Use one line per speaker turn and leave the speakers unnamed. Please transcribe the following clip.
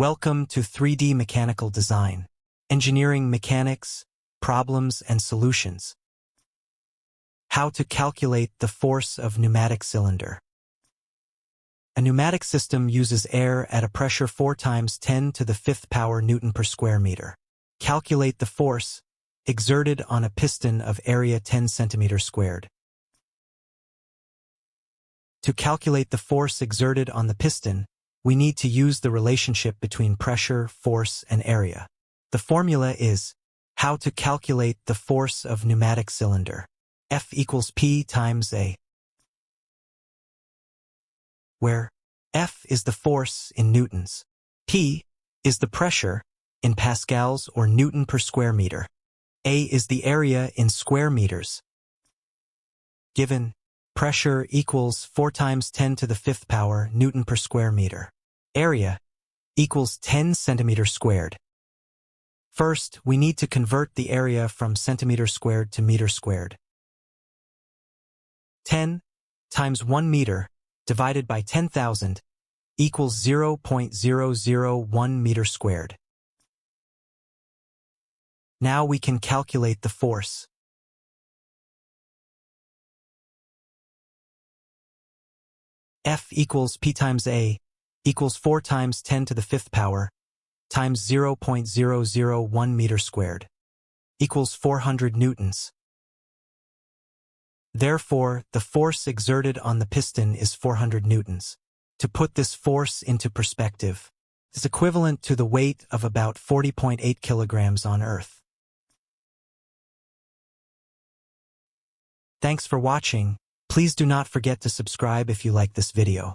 Welcome to 3D Mechanical Design, Engineering Mechanics, Problems and Solutions. How to calculate the force of pneumatic cylinder. A pneumatic system uses air at a pressure 4 times 10 to the 5th power Newton per square meter. Calculate the force exerted on a piston of area 10 centimeters squared. To calculate the force exerted on the piston, we need to use the relationship between pressure, force, and area. The formula is how to calculate the force of pneumatic cylinder. F equals P times A, where F is the force in newtons, P is the pressure in pascals or Newton per square meter, A is the area in square meters. Given pressure equals 4 times 10 to the 5th power Newton per square meter. Area equals 10 centimeters squared. First, we need to convert the area from centimeter squared to meter squared. 10 times 1 meter divided by 10,000 equals 0.001 meter squared. Now we can calculate the force. F equals P times A equals 4 times 10 to the 5th power times 0.001 meter squared equals 400 newtons. Therefore, the force exerted on the piston is 400 newtons. To put this force into perspective, it is equivalent to the weight of about 40.8 kilograms on Earth. Thanks for watching. Please do not forget to subscribe if you like this video.